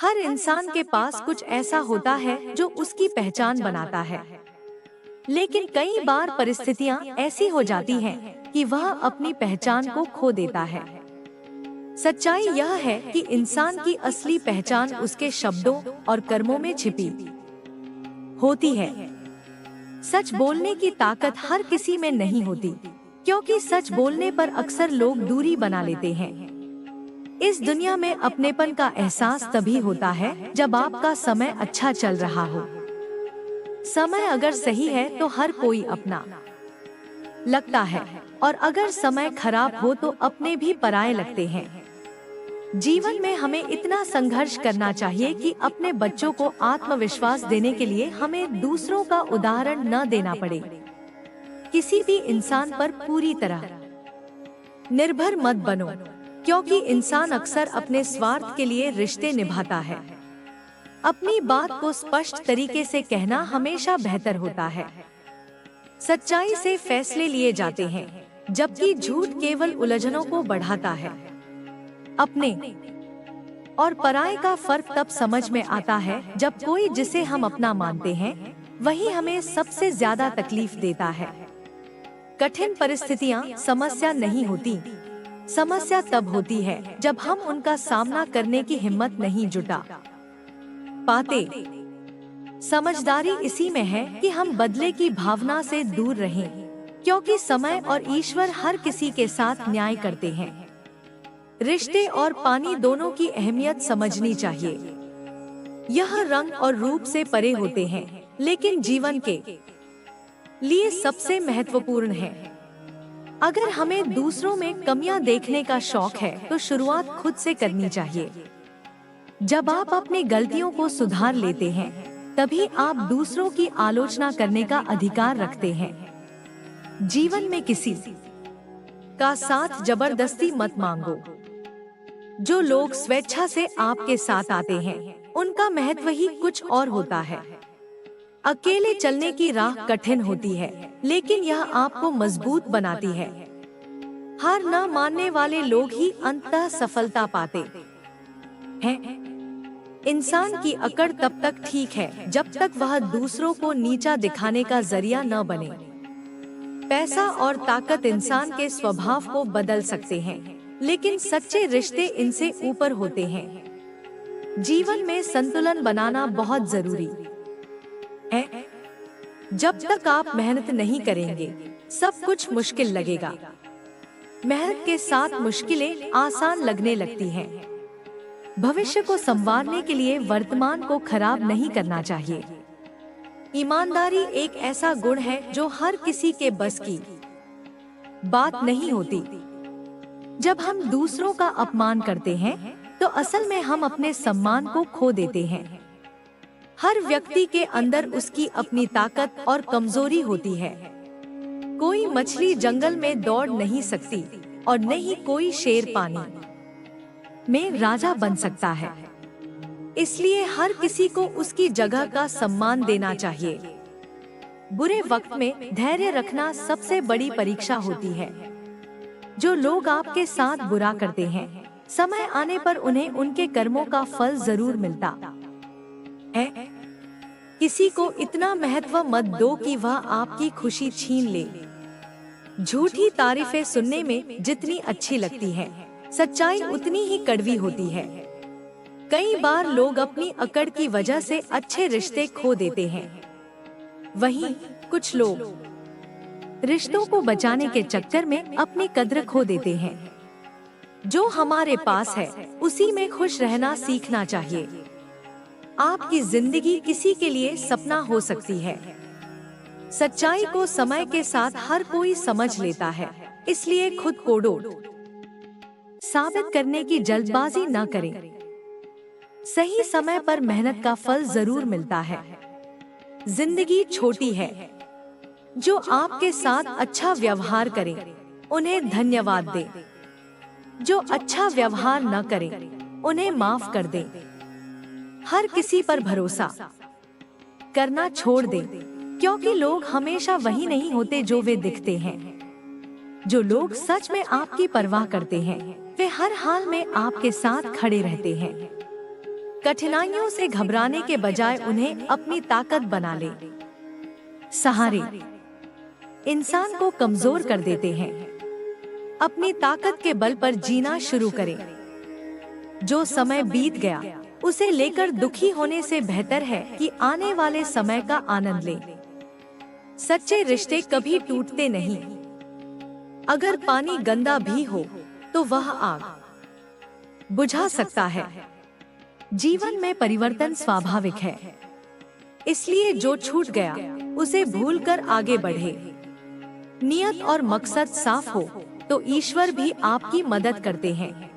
हर इंसान के पास कुछ ऐसा होता है जो उसकी पहचान बनाता है, लेकिन कई बार परिस्थितियां ऐसी हो जाती हैं कि वह अपनी पहचान को खो देता है। सच्चाई यह है कि इंसान की असली पहचान उसके शब्दों और कर्मों में छिपी होती है। सच बोलने की ताकत हर किसी में नहीं होती, क्योंकि सच बोलने पर अक्सर लोग दूरी बना लेते हैं। इस दुनिया में अपनेपन का एहसास तभी होता है जब आपका समय अच्छा चल रहा हो। समय अगर सही है तो हर कोई अपना लगता है, और अगर समय खराब हो तो अपने भी पराये लगते हैं। जीवन में हमें इतना संघर्ष करना चाहिए कि अपने बच्चों को आत्मविश्वास देने के लिए हमें दूसरों का उदाहरण न देना पड़े। किसी भी इंसान पर पूरी तरह निर्भर मत बनो, क्योंकि इंसान अक्सर अपने स्वार्थ के लिए रिश्ते निभाता है। अपनी बात को स्पष्ट तरीके से कहना हमेशा बेहतर होता है। सच्चाई से फैसले लिए जाते हैं, जबकि झूठ केवल उलझनों को बढ़ाता है। अपने और पराये का फर्क तब समझ में आता है जब कोई जिसे हम अपना मानते हैं वही हमें सबसे ज्यादा तकलीफ देता है। कठिन परिस्थितियां समस्या नहीं होती, समस्या तब होती है जब हम उनका सामना करने की हिम्मत नहीं जुटा पाते। समझदारी इसी में है कि हम बदले की भावना से दूर रहें, क्योंकि समय और ईश्वर हर किसी के साथ न्याय करते हैं। रिश्ते और पानी दोनों की अहमियत समझनी चाहिए। यह रंग और रूप से परे होते हैं, लेकिन जीवन के लिए सबसे महत्वपूर्ण है। अगर हमें दूसरों में कमियां देखने का शौक है तो शुरुआत खुद से करनी चाहिए। जब आप अपनी गलतियों को सुधार लेते हैं, तभी आप दूसरों की आलोचना करने का अधिकार रखते हैं। जीवन में किसी का साथ जबरदस्ती मत मांगो। जो लोग स्वेच्छा से आपके साथ आते हैं, उनका महत्व ही कुछ और होता है। अकेले चलने की राह कठिन होती है, लेकिन यह आपको मजबूत बनाती है। हार न मानने वाले लोग ही अंततः सफलता पाते हैं। इंसान की अकड़ तब तक ठीक है जब तक वह दूसरों को नीचा दिखाने का जरिया न बने। पैसा और ताकत इंसान के स्वभाव को बदल सकते हैं, लेकिन सच्चे रिश्ते इनसे ऊपर होते हैं। जीवन में संतुलन बनाना बहुत जरूरी है। जब तक आप मेहनत नहीं करेंगे, सब कुछ मुश्किल लगेगा। मेहनत के साथ मुश्किलें आसान लगने लगती हैं। भविष्य को संवारने के लिए वर्तमान को खराब नहीं करना चाहिए। ईमानदारी एक ऐसा गुण है जो हर किसी के बस की बात नहीं होती। जब हम दूसरों का अपमान करते हैं, तो असल में हम अपने सम्मान को खो देते हैं। हर व्यक्ति के अंदर उसकी अपनी ताकत और कमजोरी होती है। कोई मछली जंगल में दौड़ नहीं सकती और न ही कोई शेर पानी में राजा बन सकता है। इसलिए हर किसी को उसकी जगह का सम्मान देना चाहिए। बुरे वक्त में धैर्य रखना सबसे बड़ी परीक्षा होती है। जो लोग आपके साथ बुरा करते हैं, समय आने पर उन्हें उनके कर्मों का फल जरूर मिलता है। किसी को इतना महत्व मत दो कि वह आपकी खुशी छीन ले। झूठी तारीफें सुनने में जितनी अच्छी लगती हैं, सच्चाई उतनी ही कड़वी होती है। कई बार लोग अपनी अकड़ की वजह से अच्छे रिश्ते खो देते हैं। वहीं कुछ लोग रिश्तों को बचाने के चक्कर में अपनी कद्र खो देते हैं। जो हमारे पास है उसी में खुश रहना सीखना चाहिए। आपकी जिंदगी किसी के लिए सपना हो सकती है। सच्चाई को समय के साथ हर कोई समझ लेता है, इसलिए खुद को साबित करने की जल्दबाजी न करें। सही समय पर मेहनत का फल जरूर मिलता है। जिंदगी छोटी है। जो आपके साथ अच्छा व्यवहार करें, उन्हें धन्यवाद दें। जो अच्छा व्यवहार न करें, उन्हें माफ कर दें। हर किसी पर भरोसा करना छोड़ दें, क्योंकि लोग हमेशा वही नहीं होते जो वे दिखते हैं। जो लोग सच में आपकी परवाह करते हैं, वे हर हाल में आपके साथ खड़े रहते हैं। कठिनाइयों से घबराने के बजाय उन्हें अपनी ताकत बना ले। सहारे इंसान को कमजोर कर देते हैं। अपनी ताकत के बल पर जीना शुरू करें। जो समय बीत गया उसे लेकर दुखी होने से बेहतर है कि आने वाले समय का आनंद लें। सच्चे रिश्ते कभी टूटते नहीं। अगर पानी गंदा भी हो तो वह आग बुझा सकता है। जीवन में परिवर्तन स्वाभाविक है, इसलिए जो छूट गया उसे भूलकर आगे बढ़े। नियत और मकसद साफ हो तो ईश्वर भी आपकी मदद करते हैं।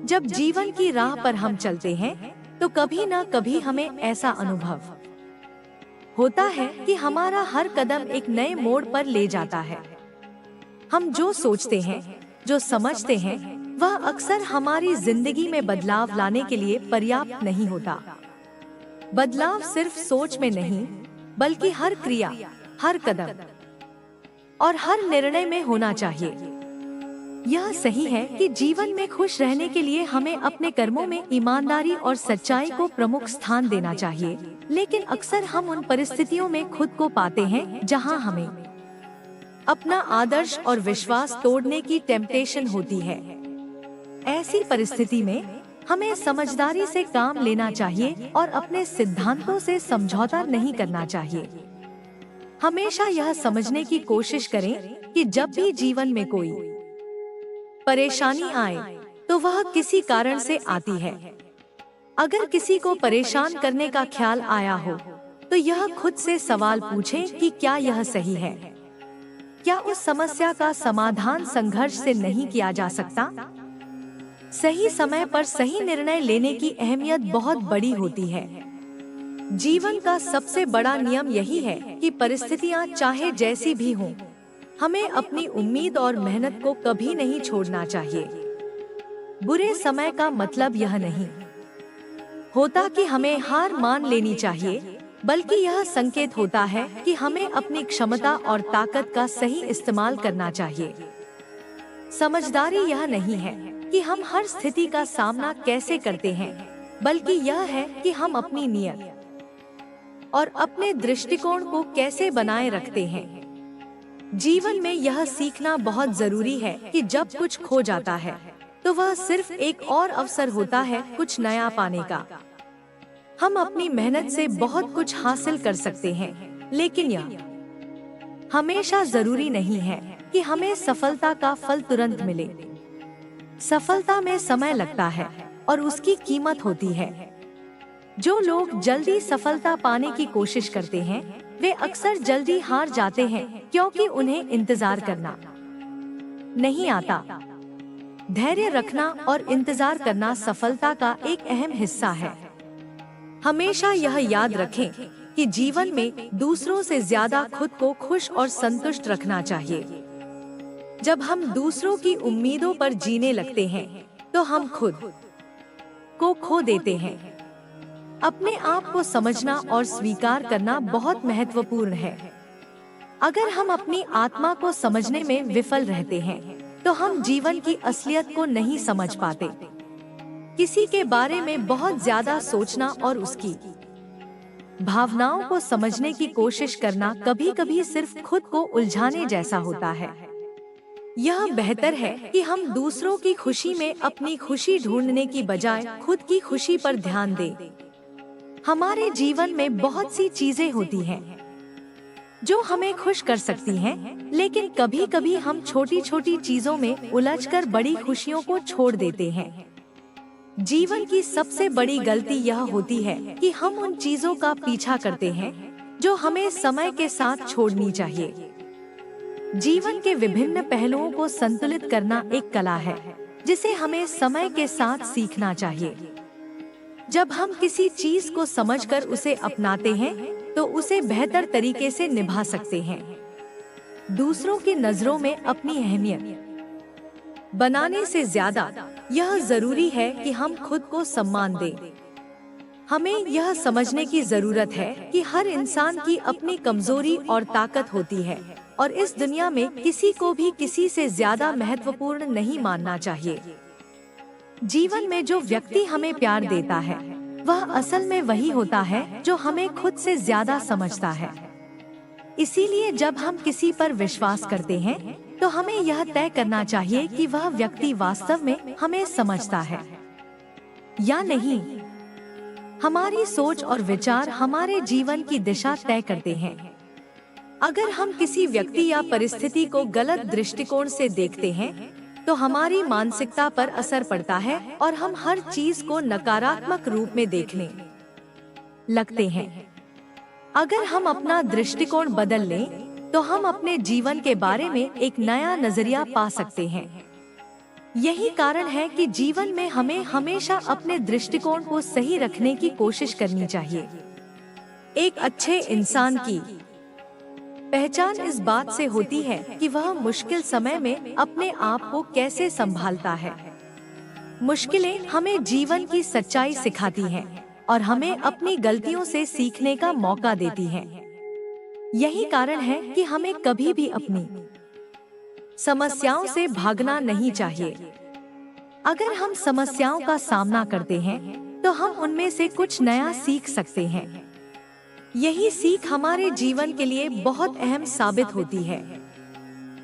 जब जीवन की राह पर हम चलते हैं तो कभी न कभी हमें ऐसा अनुभव होता है कि हमारा हर कदम एक नए मोड़ पर ले जाता है। हम जो सोचते हैं, जो समझते हैं, वह अक्सर हमारी जिंदगी में बदलाव लाने के लिए पर्याप्त नहीं होता। बदलाव सिर्फ सोच में नहीं, बल्कि हर क्रिया, हर कदम और हर निर्णय में होना चाहिए। यह सही है कि जीवन में खुश रहने के लिए हमें अपने कर्मों में ईमानदारी और सच्चाई को प्रमुख स्थान देना चाहिए, लेकिन अक्सर हम उन परिस्थितियों में खुद को पाते हैं जहां हमें अपना आदर्श और विश्वास तोड़ने की टेम्पटेशन होती है। ऐसी परिस्थिति में हमें समझदारी से काम लेना चाहिए और अपने सिद्धांतों से समझौता नहीं करना चाहिए। हमेशा यह समझने की कोशिश करें कि जब भी जीवन में कोई परेशानी आए तो वह किसी कारण से आती है। अगर किसी को परेशान करने का ख्याल आया हो तो यह खुद से सवाल पूछें कि क्या यह सही है? क्या उस समस्या का समाधान संघर्ष से नहीं किया जा सकता? सही समय पर सही निर्णय लेने की अहमियत बहुत बड़ी होती है। जीवन का सबसे बड़ा नियम यही है कि परिस्थितियां चाहे जैसी भी हों, हमें अपनी उम्मीद और मेहनत को कभी नहीं छोड़ना चाहिए। बुरे समय का मतलब यह नहीं होता कि हमें हार मान लेनी चाहिए, बल्कि यह संकेत होता है कि हमें अपनी क्षमता और ताकत का सही इस्तेमाल करना चाहिए। समझदारी यह नहीं है कि हम हर स्थिति का सामना कैसे करते हैं, बल्कि यह है कि हम अपनी नीयत और अपने दृष्टिकोण को कैसे बनाए रखते हैं। जीवन में यह सीखना बहुत जरूरी है कि जब कुछ खो जाता है तो वह सिर्फ एक और अवसर होता है कुछ नया पाने का। हम अपनी मेहनत से बहुत कुछ हासिल कर सकते हैं, लेकिन यह हमेशा जरूरी नहीं है कि हमें सफलता का फल तुरंत मिले। सफलता में समय लगता है और उसकी कीमत होती है। जो लोग जल्दी सफलता पाने की कोशिश करते हैं, वे अक्सर जल्दी हार जाते हैं, क्योंकि उन्हें इंतजार करना नहीं आता। धैर्य रखना और इंतजार करना सफलता का एक अहम हिस्सा है। हमेशा यह याद रखें कि जीवन में दूसरों से ज्यादा खुद को खुश और संतुष्ट रखना चाहिए। जब हम दूसरों की उम्मीदों पर जीने लगते हैं, तो हम खुद को खो देते हैं। अपने आप को समझना और स्वीकार करना बहुत महत्वपूर्ण है। अगर हम अपनी आत्मा को समझने में विफल रहते हैं, तो हम जीवन की असलियत को नहीं समझ पाते। किसी के बारे में बहुत ज्यादा सोचना और उसकी भावनाओं को समझने की कोशिश करना कभी-कभी सिर्फ खुद को उलझाने जैसा होता है। यह बेहतर है कि हम दूसरों की खुशी में अपनी खुशी ढूंढने की बजाय खुद की खुशी पर ध्यान दें। हमारे जीवन में बहुत सी चीजें होती हैं जो हमें खुश कर सकती हैं, लेकिन कभी-कभी हम छोटी-छोटी चीजों में उलझकर बड़ी खुशियों को छोड़ देते हैं। जीवन की सबसे बड़ी गलती यह होती है कि हम उन चीजों का पीछा करते हैं जो हमें समय के साथ छोड़नी चाहिए। जीवन के विभिन्न पहलुओं को संतुलित करना एक कला है, जिसे हमें समय के साथ सीखना चाहिए। जब हम किसी चीज को समझकर उसे अपनाते हैं, तो उसे बेहतर तरीके से निभा सकते हैं। दूसरों की नजरों में अपनी अहमियत बनाने से ज्यादा यह जरूरी है कि हम खुद को सम्मान दें। हमें यह समझने की जरूरत है कि हर इंसान की अपनी कमजोरी और ताकत होती है, और इस दुनिया में किसी को भी किसी से ज्यादा महत्वपूर्ण नहीं मानना चाहिए। जीवन में जो व्यक्ति हमें प्यार देता है, वह असल में वही होता है जो हमें खुद से ज्यादा समझता है। इसीलिए जब हम किसी पर विश्वास करते हैं तो हमें यह तय करना चाहिए कि वह व्यक्ति वास्तव में हमें समझता है या नहीं। हमारी सोच और विचार हमारे जीवन की दिशा तय करते हैं। अगर हम किसी व्यक्ति या परिस्थिति को गलत दृष्टिकोण से देखते हैं तो हमारी मानसिकता पर असर पड़ता है और हम हर चीज को नकारात्मक रूप में देखने लगते हैं। अगर हम अपना दृष्टिकोण बदल लें तो हम अपने जीवन के बारे में एक नया नजरिया पा सकते हैं। यही कारण है कि जीवन में हमें हमेशा अपने दृष्टिकोण को सही रखने की कोशिश करनी चाहिए। एक अच्छे इंसान की पहचान इस बात से होती है कि वह मुश्किल समय में अपने आप को कैसे संभालता है। मुश्किलें हमें जीवन की सच्चाई सिखाती हैं और हमें अपनी गलतियों से सीखने का मौका देती हैं। यही कारण है कि हमें कभी भी अपनी समस्याओं से भागना नहीं चाहिए। अगर हम समस्याओं का सामना करते हैं तो हम उनमें से कुछ नया सीख सकते हैं। यही सीख हमारे जीवन के लिए बहुत अहम साबित होती है।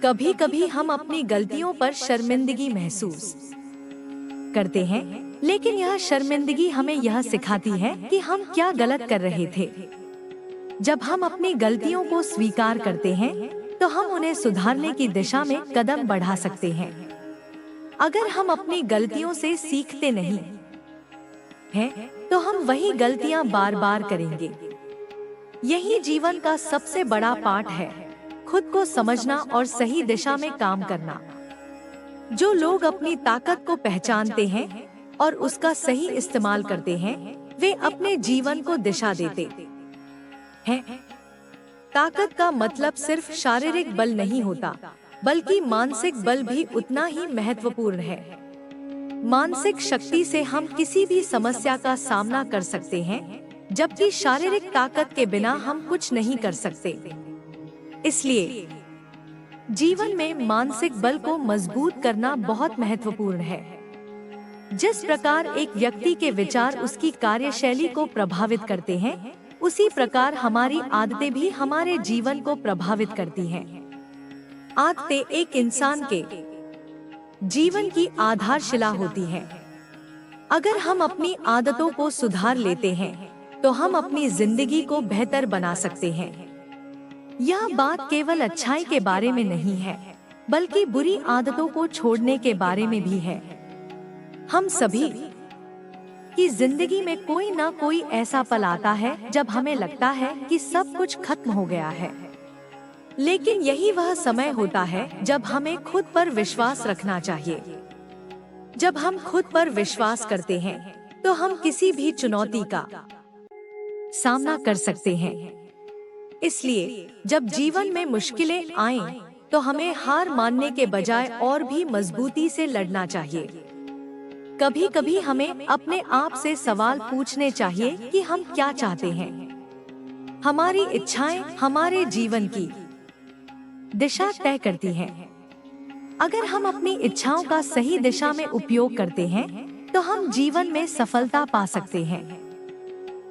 कभी कभी हम अपनी गलतियों पर शर्मिंदगी महसूस करते हैं, लेकिन यह शर्मिंदगी हमें यह सिखाती है कि हम क्या गलत कर रहे थे। जब हम अपनी गलतियों को स्वीकार करते हैं तो हम उन्हें सुधारने की दिशा में कदम बढ़ा सकते हैं। अगर हम अपनी गलतियों से सीखते नहीं हैं, तो हम वही गलतियां बार बार करेंगे। यही जीवन का सबसे बड़ा पाठ है, खुद को समझना और सही दिशा में काम करना। जो लोग अपनी ताकत को पहचानते हैं और उसका सही इस्तेमाल करते हैं, वे अपने जीवन को दिशा देते हैं। ताकत का मतलब सिर्फ शारीरिक बल नहीं होता, बल्कि मानसिक बल भी उतना ही महत्वपूर्ण है। मानसिक शक्ति से हम किसी भी समस्या का सामना कर सकते हैं, जबकि शारीरिक ताकत के बिना हम कुछ नहीं कर सकते। इसलिए जीवन में मानसिक बल को मजबूत करना बहुत महत्वपूर्ण है। जिस प्रकार एक व्यक्ति के विचार उसकी कार्यशैली को प्रभावित करते हैं, उसी प्रकार हमारी आदतें भी हमारे जीवन को प्रभावित करती हैं। आदतें एक इंसान के जीवन की आधारशिला होती हैं। अगर हम अपनी आदतों को सुधार लेते हैं तो हम अपनी जिंदगी को बेहतर बना सकते हैं। यह बात केवल अच्छाई के बारे में नहीं है, बल्कि बुरी आदतों को छोड़ने के बारे में भी है। हम सभी की जिंदगी में कोई ना कोई ऐसा पल आता है जब हमें लगता है कि सब कुछ खत्म हो गया है। लेकिन यही वह समय होता है जब हमें खुद पर विश्वास रखना चाहिए। जब हम खुद पर विश्वास करते हैं तो हम किसी भी चुनौती का सामना कर सकते हैं। इसलिए जब जीवन में मुश्किलें आएं, तो हमें हार मानने के बजाय और भी मजबूती से लड़ना चाहिए। कभी कभी हमें अपने आप से सवाल पूछने चाहिए कि हम क्या चाहते हैं। हमारी इच्छाएं हमारे जीवन की दिशा तय करती हैं। अगर हम अपनी इच्छाओं का सही दिशा में उपयोग करते हैं तो हम जीवन में सफलता पा सकते हैं।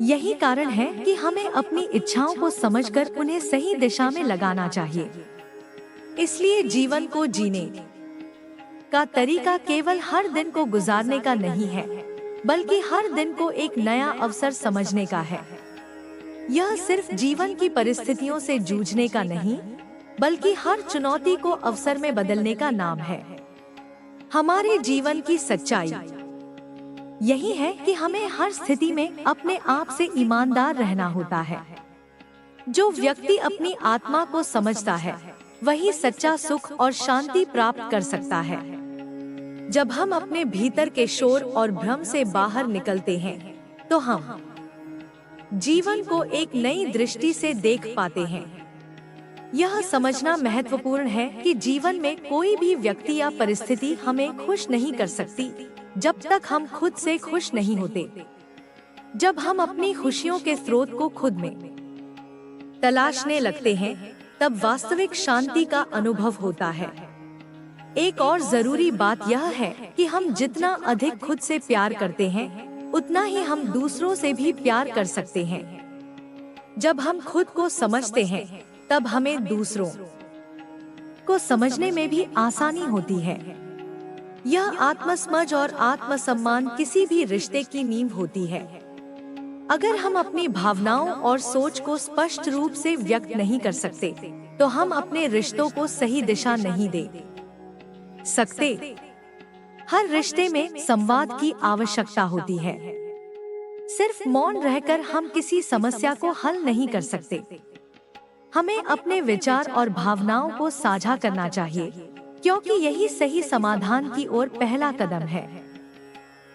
यही कारण है कि हमें अपनी इच्छाओं को समझकर उन्हें सही दिशा में लगाना चाहिए। इसलिए जीवन को जीने का तरीका केवल हर दिन को गुजारने का नहीं है, बल्कि हर दिन को एक नया अवसर समझने का है। यह सिर्फ जीवन की परिस्थितियों से जूझने का नहीं, बल्कि हर चुनौती को अवसर में बदलने का नाम है। हमारे जीवन की सच्चाई यही है कि हमें हर स्थिति में अपने आप से ईमानदार रहना होता है। जो व्यक्ति अपनी आत्मा को समझता है, वही सच्चा सुख और शांति प्राप्त कर सकता है। जब हम अपने भीतर के शोर और भ्रम से बाहर निकलते हैं, तो हम जीवन को एक नई दृष्टि से देख पाते हैं। यह समझना महत्वपूर्ण है कि जीवन में कोई भी व्यक्ति या परिस्थिति हमें खुश नहीं कर सकती, जब तक हम खुद से खुश नहीं होते। जब हम अपनी खुशियों के स्रोत को खुद में तलाशने लगते हैं, तब वास्तविक शांति का अनुभव होता है। एक और जरूरी बात यह है कि हम जितना अधिक खुद से प्यार करते हैं, उतना ही हम दूसरों से भी प्यार कर सकते हैं। जब हम खुद को समझते हैं, तब हमें दूसरों को समझने में भी आसानी होती है। यह आत्मसमझ और आत्मसम्मान किसी भी रिश्ते की नींव होती है। अगर हम अपनी भावनाओं और सोच को स्पष्ट रूप से व्यक्त नहीं कर सकते, तो हम अपने रिश्तों को सही दिशा नहीं दे सकते। हर रिश्ते में संवाद की आवश्यकता होती है। सिर्फ मौन रहकर हम किसी समस्या को हल नहीं कर सकते। हमें अपने विचार और भावनाओं को साझा करना चाहिए, क्योंकि यही सही समाधान की ओर पहला कदम है।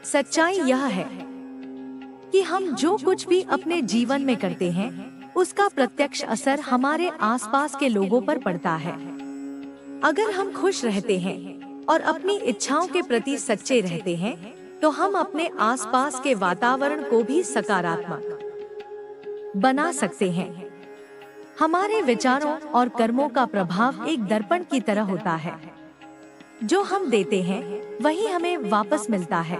सच्चाई यह है कि हम जो कुछ भी अपने जीवन में करते हैं, उसका प्रत्यक्ष असर हमारे आसपास के लोगों पर पड़ता है। अगर हम खुश रहते हैं और अपनी इच्छाओं के प्रति सच्चे रहते हैं, तो हम अपने आसपास के वातावरण को भी सकारात्मक बना सकते हैं। हमारे विचारों और कर्मों का प्रभाव एक दर्पण की तरह होता है। जो हम देते हैं, वही हमें वापस मिलता है।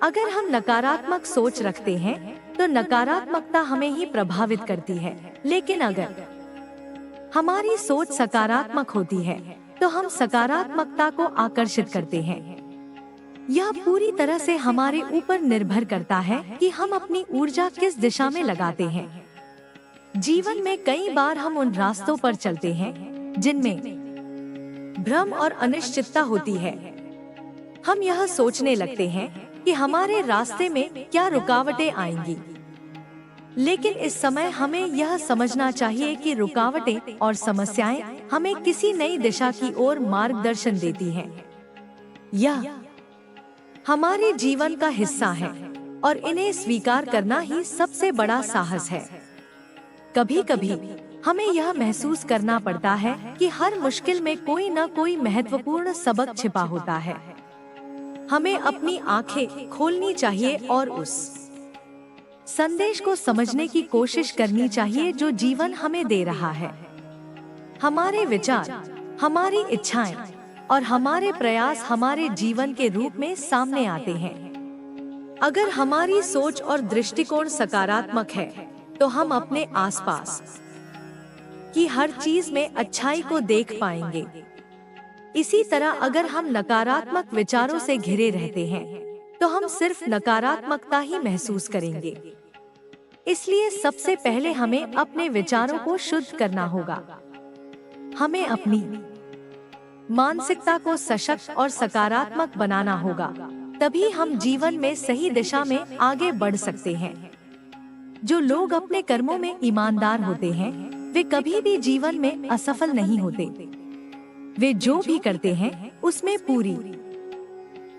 अगर हम नकारात्मक सोच रखते हैं, तो नकारात्मकता हमें ही प्रभावित करती है। लेकिन अगर हमारी सोच सकारात्मक होती है, तो हम सकारात्मकता को आकर्षित करते हैं। यह पूरी तरह से हमारे ऊपर निर्भर करता है कि हम अपनी ऊर्जा किस दिशा में लगाते हैं। जीवन में कई बार हम उन रास्तों पर चलते हैं जिनमें भ्रम और अनिश्चितता होती है। हम यह सोचने लगते हैं कि हमारे रास्ते में क्या रुकावटें आएंगी। लेकिन इस समय हमें यह समझना चाहिए कि रुकावटें और समस्याएं हमें किसी नई दिशा की ओर मार्गदर्शन देती हैं। यह हमारे जीवन का हिस्सा है और इन्हें स्वीकार करना ही सबसे बड़ा साहस है। कभी कभी हमें यह महसूस करना पड़ता है कि हर मुश्किल में कोई न कोई महत्वपूर्ण सबक छिपा होता है। हमें अपनी आंखें खोलनी चाहिए और उस संदेश को समझने की कोशिश करनी चाहिए जो जीवन हमें दे रहा है। हमारे विचार, हमारी इच्छाएं और हमारे प्रयास हमारे जीवन के रूप में सामने आते हैं। अगर हमारी सोच और दृष्टिकोण सकारात्मक है, तो हम अपने आसपास की हर चीज में अच्छाई को देख पाएंगे। इसी तरह अगर हम नकारात्मक विचारों से घिरे रहते हैं, तो हम सिर्फ नकारात्मकता ही महसूस करेंगे। इसलिए सबसे पहले हमें अपने विचारों को शुद्ध करना होगा। हमें अपनी मानसिकता को सशक्त और सकारात्मक बनाना होगा। तभी हम जीवन में सही दिशा में आगे बढ़ सकते हैं। जो लोग अपने कर्मों में ईमानदार होते हैं, वे कभी भी जीवन में असफल नहीं होते। वे जो भी करते हैं, उसमें पूरी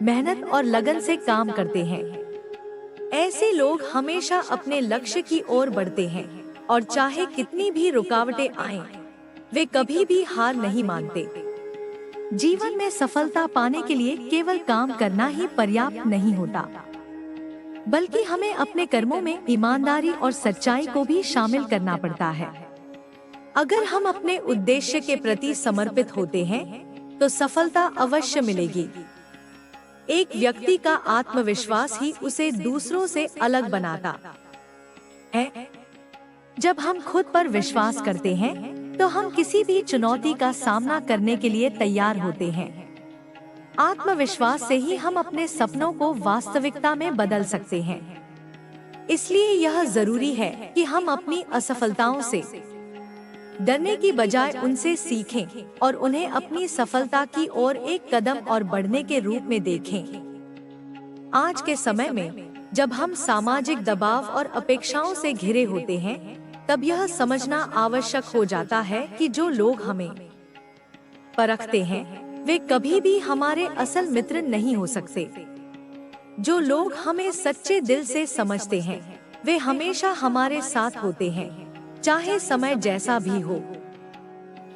मेहनत और लगन से काम करते हैं। ऐसे लोग हमेशा अपने लक्ष्य की ओर बढ़ते हैं और चाहे कितनी भी रुकावटें आएं, वे कभी भी हार नहीं मानते। जीवन में सफलता पाने के लिए केवल काम करना ही पर्याप्त नहीं होता, बल्कि हमें अपने कर्मों में ईमानदारी और सच्चाई को भी शामिल करना पड़ता है। अगर हम अपने उद्देश्य के प्रति समर्पित होते हैं, तो सफलता अवश्य मिलेगी। एक व्यक्ति का आत्मविश्वास ही उसे दूसरों से अलग बनाता है। जब हम खुद पर विश्वास करते हैं, तो हम किसी भी चुनौती का सामना करने के लिए तैयार होते हैं। आत्मविश्वास से ही हम अपने सपनों को वास्तविकता में बदल सकते हैं। इसलिए यह जरूरी है कि हम अपनी असफलताओं से डरने की बजाय उनसे सीखें और उन्हें अपनी सफलता की ओर एक कदम और बढ़ने के रूप में देखें। आज के समय में जब हम सामाजिक दबाव और अपेक्षाओं से घिरे होते हैं, तब यह समझना आवश्यक हो जाता है कि जो लोग हमें परखते हैं, वे कभी भी हमारे असल मित्र नहीं हो सकते। जो लोग हमें सच्चे दिल से समझते हैं, वे हमेशा हमारे साथ होते हैं, चाहे समय जैसा भी हो।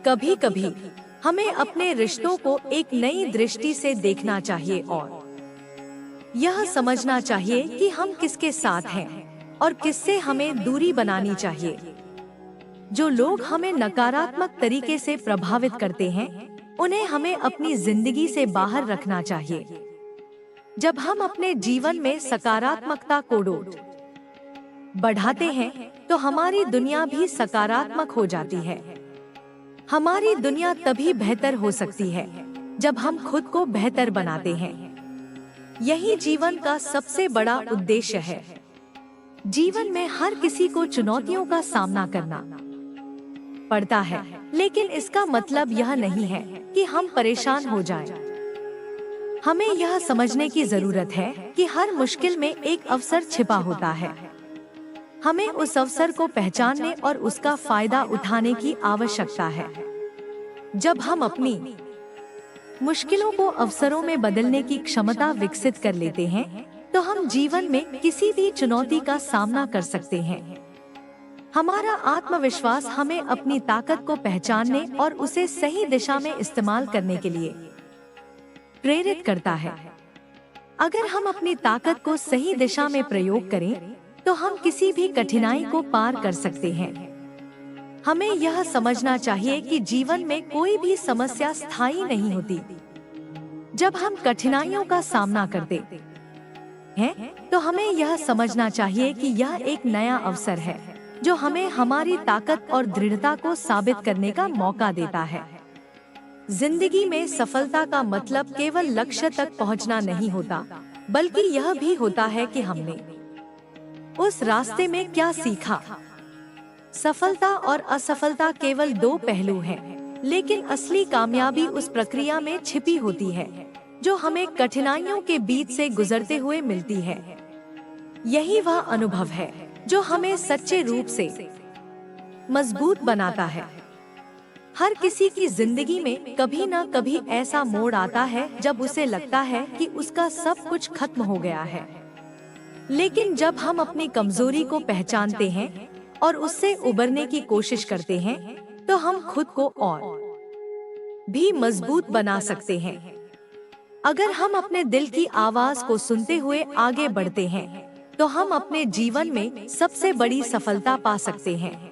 कभी कभी हमें अपने रिश्तों को एक नई दृष्टि से देखना चाहिए और यह समझना चाहिए कि हम किसके साथ हैं और किससे हमें दूरी बनानी चाहिए। जो लोग हमें नकारात्मक तरीके से प्रभावित करते हैं, उन्हें हमें अपनी जिंदगी से बाहर रखना चाहिए। जब हम अपने जीवन में सकारात्मकता को बढ़ाते हैं तो हमारी दुनिया भी सकारात्मक हो जाती है। हमारी दुनिया तभी बेहतर हो सकती है जब हम खुद को बेहतर बनाते हैं। यही जीवन का सबसे बड़ा उद्देश्य है। जीवन में हर किसी को चुनौतियों का सामना करना पड़ता है, लेकिन इसका मतलब यह नहीं है कि हम परेशान हो जाएं। हमें यह समझने की जरूरत है कि हर मुश्किल में एक अवसर छिपा होता है। हमें उस अवसर को पहचानने और उसका फायदा उठाने की आवश्यकता है। जब हम अपनी मुश्किलों को अवसरों में बदलने की क्षमता विकसित कर लेते हैं, तो हम जीवन में किसी भी चुनौती का सामना कर सकते हैं। हमारा आत्मविश्वास हमें अपनी ताकत को पहचानने और उसे सही दिशा में इस्तेमाल करने के लिए प्रेरित करता है। अगर हम अपनी ताकत को सही दिशा में प्रयोग करें, तो हम किसी भी कठिनाई को पार कर सकते हैं। हमें यह समझना चाहिए कि जीवन में कोई भी समस्या स्थायी नहीं होती। जब हम कठिनाइयों का सामना करते हैं, तो हमें यह समझना चाहिए कि यह एक नया अवसर है जो हमें हमारी ताकत और दृढ़ता को साबित करने का मौका देता है। जिंदगी में सफलता का मतलब केवल लक्ष्य तक पहुंचना नहीं होता, बल्कि यह भी होता है कि हमने उस रास्ते में क्या सीखा। सफलता और असफलता केवल दो पहलू हैं, लेकिन असली कामयाबी उस प्रक्रिया में छिपी होती है जो हमें कठिनाइयों के बीच से गुजरते हुए मिलती है। यही वह अनुभव है जो हमें सच्चे रूप से मजबूत बनाता है। हर किसी की जिंदगी में कभी न कभी ऐसा मोड़ आता है जब उसे लगता है कि उसका सब कुछ खत्म हो गया है। लेकिन जब हम अपनी कमजोरी को पहचानते हैं और उससे उबरने की कोशिश करते हैं, तो हम खुद को और भी मजबूत बना सकते हैं। अगर हम अपने दिल की आवाज को सुनते हुए आगे बढ़ते हैं, तो हम अपने जीवन में सबसे बड़ी सफलता पा सकते हैं।